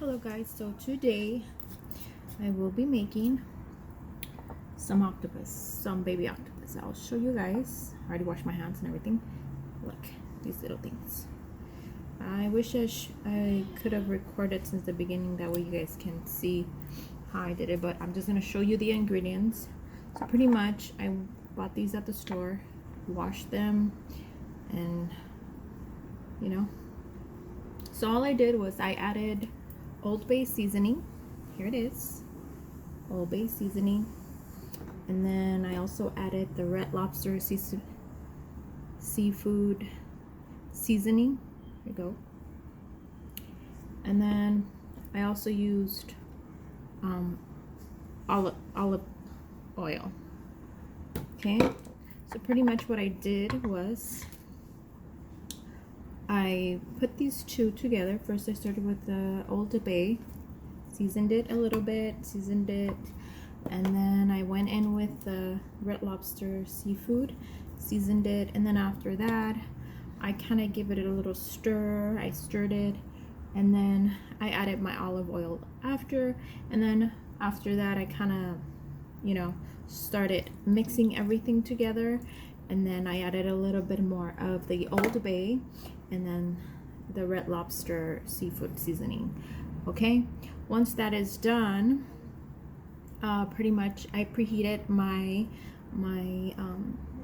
Hello guys, so today I will be making some octopus, some baby octopus. I'll show you guys. I already washed my hands and everything. Look, these little things. I wish I could have recorded since the beginning, that way you guys can see how I did it, but I'm just going to show you the ingredients. So pretty much I bought these at the store, washed them, and so all I did was I added Old Bay seasoning. Here it is, Old Bay seasoning. And then I also added the Red Lobster seafood seasoning. There you go. And then I also used olive oil. Okay, so pretty much what I did was I put these two together. First I started with the Old Bay, seasoned it a little bit, and then I went in with the Red Lobster seafood, seasoned it, and then after that I kind of give it a little stir. I stirred it, and then I added my olive oil after, and then after that I kind of started mixing everything together, and then I added a little bit more of the Old Bay and then the Red Lobster seafood seasoning. Okay, once that is done, pretty much I preheated my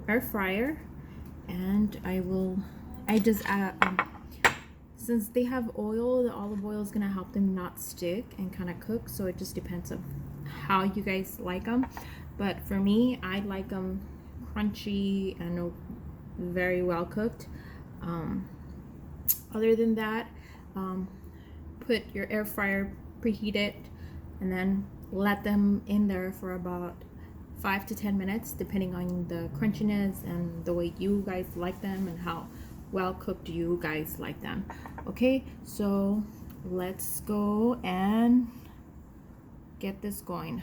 air fryer, and I just add since they have oil, the olive oil is gonna help them not stick and kind of cook, so it just depends on how you guys like them. But for me, I like them crunchy and very well cooked. Other than that, put your air fryer, preheat it, and then let them in there for about 5 to 10 minutes, depending on the crunchiness and the way you guys like them and how well cooked you guys like them. Okay, so let's go and get this going.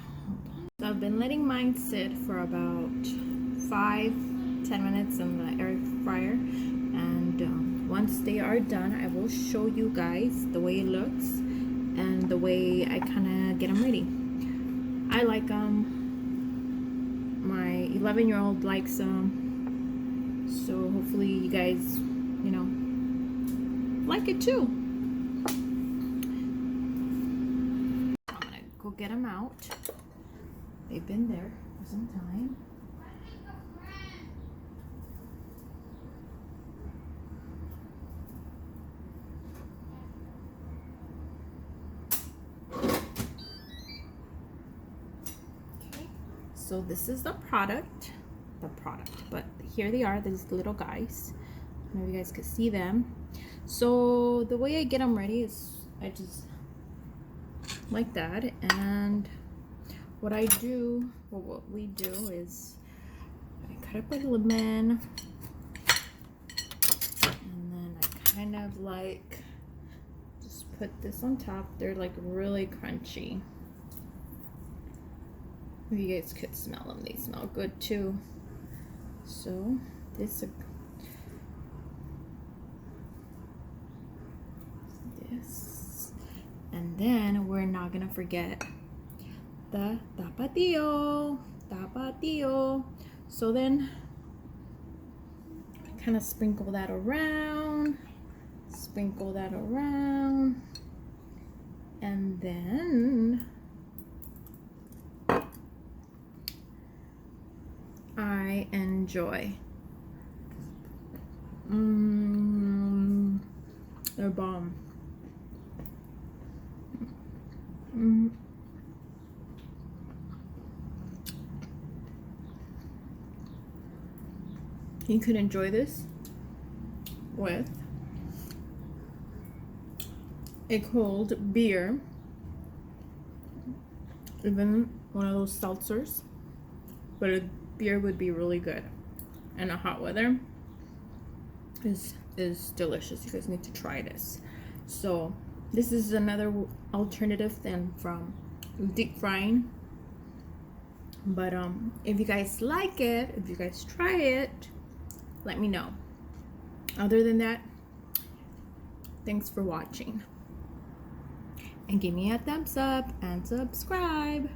So I've been letting mine sit for about 5-10 minutes in the air fryer, and once they are done, I will show you guys the way it looks and the way I kind of get them ready. I like them. My 11-year-old likes them, so hopefully you guys like it too. I'm gonna go get them out. They've been there for some time. Okay, so this is the product, but here they are, these little guys. Maybe you guys could see them. So the way I get them ready is I just like that, and what we do is I cut up a lemon, and then I kind of like just put this on top. They're like really crunchy. If you guys could smell them, they smell good too. So this, and then we're not gonna forget the tapatio. So then kind of sprinkle that around, and then I enjoy. They're bomb. You could enjoy this with a cold beer, even one of those seltzers, but a beer would be really good. And a hot weather is delicious. You guys need to try this. So this is another alternative than from deep frying, but if you guys like it, if you guys try it, let me know. Other than that, thanks for watching. and give me a thumbs up and subscribe.